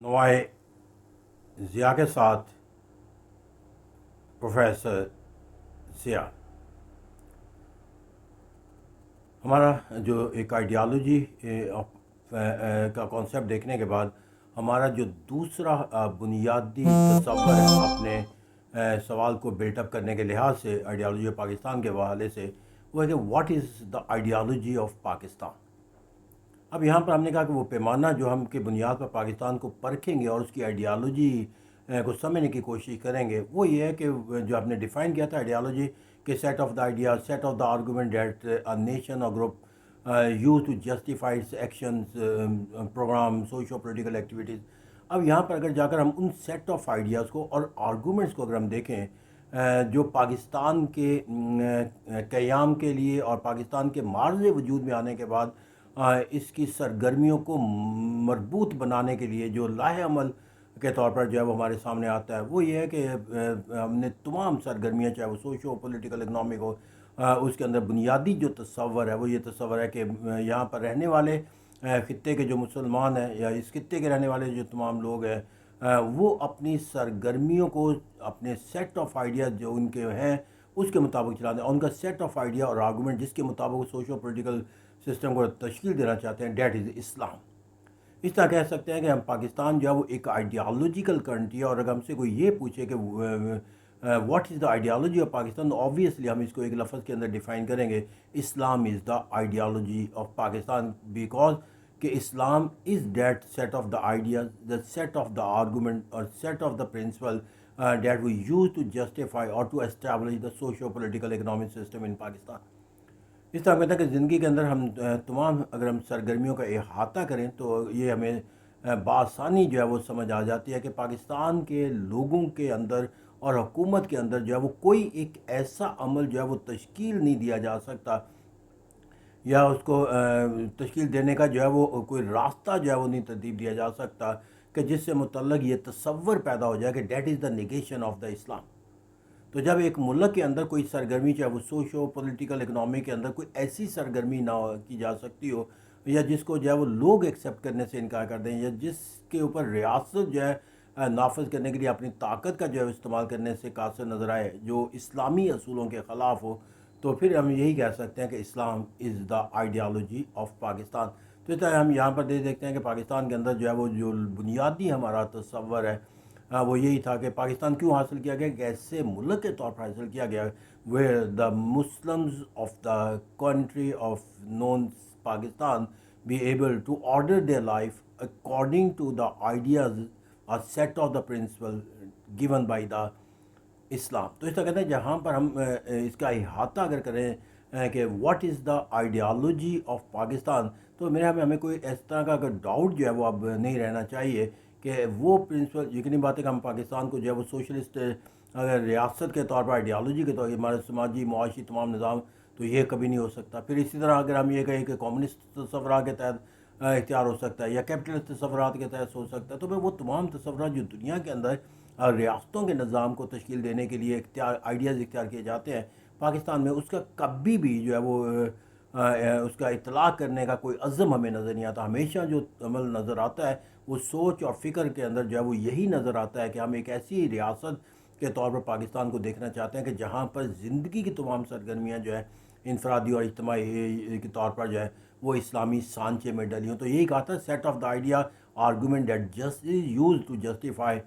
نوائے ضیاء کے ساتھ پروفیسر ضیاء، ہمارا جو ایک آئیڈیالوجی کا کانسیپٹ دیکھنے کے بعد ہمارا جو دوسرا بنیادی تصور ہے اپنے سوال کو بلٹ اپ کرنے کے لحاظ سے آئیڈیالوجی آف پاکستان کے حوالے سے، وہ ہے کہ what is the ideology of Pakistan. اب یہاں پر ہم نے کہا کہ وہ پیمانہ جو ہم کے بنیاد پر پاکستان کو پرکھیں گے اور اس کی آئیڈیالوجی کو سمجھنے کی کوشش کریں گے، وہ یہ ہے کہ جو آپ نے ڈیفائن کیا تھا آئیڈیالوجی کہ set of the idea, set of the argument that a nation or group use to justify its actions, program, socio political activities. اب یہاں پر اگر جا کر ہم ان سیٹ آف آئیڈیاز کو اور آرگومنٹس کو اگر ہم دیکھیں جو پاکستان کے قیام کے لیے اور پاکستان کے معرض وجود میں آنے کے بعد اس کی سرگرمیوں کو مربوط بنانے کے لیے جو لاہ عمل کے طور پر جو ہے وہ ہمارے سامنے آتا ہے، وہ یہ ہے کہ ہم نے تمام سرگرمیاں، چاہے وہ سوشو پولیٹیکل اکنامک ہو، اس کے اندر بنیادی جو تصور ہے وہ یہ تصور ہے کہ یہاں پر رہنے والے خطے کے جو مسلمان ہیں یا اس خطے کے رہنے والے جو تمام لوگ ہیں وہ اپنی سرگرمیوں کو اپنے سیٹ آف آئیڈیاز جو ان کے ہیں اس کے مطابق چلاتے ہیں، ان کا سیٹ آف آئیڈیا اور آرگومنٹ جس کے مطابق وہ سوشو پولیٹیکل سسٹم کو تشکیل دینا چاہتے ہیں، دیٹ از اسلام۔ اس طرح کہہ سکتے ہیں کہ ہم پاکستان جو ہے وہ ایک آئیڈیالوجیکل کنٹری ہے، اور اگر ہم سے کوئی یہ پوچھے کہ what is the ideology of Pakistan, تو آبویسلی ہم اس کو ایک لفظ کے اندر ڈیفائن کریں گے، Islam is the ideology of Pakistan, because کہ Islam is that set of the ideas, the set of the argument or set of the principle that we use to justify or to establish the socio political economic system in Pakistan. اس طرح کہتے ہیں کہ زندگی کے اندر ہم تمام اگر ہم سرگرمیوں کا احاطہ کریں تو یہ ہمیں بآسانی جو ہے وہ سمجھ آ جاتی ہے کہ پاکستان کے لوگوں کے اندر اور حکومت کے اندر جو ہے وہ کوئی ایک ایسا عمل جو ہے وہ تشکیل نہیں دیا جا سکتا، یا اس کو تشکیل دینے کا جو ہے وہ کوئی راستہ جو ہے وہ نہیں ترتیب دیا جا سکتا کہ جس سے متعلق یہ تصور پیدا ہو جائے کہ that is the negation of the Islam. تو جب ایک ملک کے اندر کوئی سرگرمی، چاہے وہ سوشو پولیٹیکل اکنامی کے اندر کوئی ایسی سرگرمی نہ کی جا سکتی ہو، یا جس کو جو ہے وہ لوگ ایکسیپٹ کرنے سے انکار کر دیں، یا جس کے اوپر ریاست جو ہے نافذ کرنے کے لیے اپنی طاقت کا جو ہے استعمال کرنے سے قاصر نظر آئے، جو اسلامی اصولوں کے خلاف ہو، تو پھر ہم یہی کہہ سکتے ہیں کہ Islam is the ideology of Pakistan. تو اس طرح ہم یہاں پر دیکھتے ہیں کہ پاکستان کے اندر جو ہے وہ جو بنیادی ہمارا تصور ہے وہ یہی تھا کہ پاکستان کیوں حاصل کیا گیا، کہ ایسے ملک کے طور پر حاصل کیا گیا where the Muslims of the country of known Pakistan be able to order their life according to the ideas or set of the principle given by the اسلام۔ تو اس طرح کہتے ہیں جہاں پر ہم اس کا احاطہ اگر کریں کہ what is the ideology of Pakistan, تو میرے ہمیں کوئی اس طرح کا اگر ڈاؤٹ جو ہے وہ اب نہیں رہنا چاہیے کہ وہ پرنسپل، یقینی بات ہے کہ ہم پاکستان کو جو ہے وہ سوشلسٹ اگر ریاست کے طور پر، آئیڈیالوجی کے طور پر، ہمارے سماجی معاشی تمام نظام، تو یہ کبھی نہیں ہو سکتا۔ پھر اسی طرح اگر ہم یہ کہیں کہ کمیونسٹ تصورات کے تحت اختیار ہو سکتا ہے یا کیپٹلسٹ تصورات کے تحت ہو سکتا ہے، تو پھر وہ تمام تصورات جو دنیا کے اندر ریاستوں کے نظام کو تشکیل دینے کے لیے آئیڈیاز اختیار کیے جاتے ہیں، پاکستان میں اس کا کبھی بھی جو ہے وہ اس کا اطلاق کرنے کا کوئی عزم ہمیں نظر نہیں آتا۔ ہمیشہ جو عمل نظر آتا ہے وہ سوچ اور فکر کے اندر جو ہے وہ یہی نظر آتا ہے کہ ہم ایک ایسی ریاست کے طور پر پاکستان کو دیکھنا چاہتے ہیں کہ جہاں پر زندگی کی تمام سرگرمیاں جو ہے انفرادی اور اجتماعی کے طور پر جو ہے وہ اسلامی سانچے میں ڈلی ہوں۔ تو یہی کہا تھا set of the idea argument that just is use to justify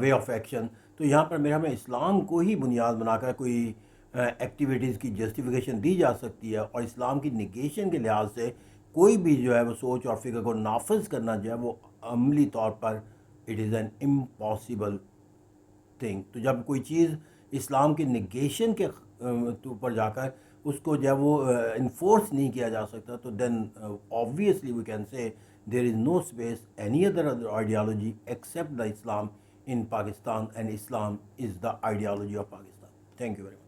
way of action. تو یہاں پر میرا ہمیں اسلام کو ہی بنیاد بنا کر کوئی ایکٹیویٹیز کی جسٹیفیکیشن دی جا سکتی ہے، اور اسلام کی نیگیشن کے لحاظ سے کوئی بھی جو ہے وہ سوچ اور فکر کو نافذ کرنا جو ہے وہ عملی طور پر it is an impossible thing. تو جب کوئی چیز اسلام کی نیگیشن کے اوپر جا کر اس کو جو ہے وہ انفورس نہیں کیا جا سکتا، تو دین obviously we can say there is no space any other ideology except the Islam in Pakistan, and Islam is the ideology of Pakistan. Thank you very much.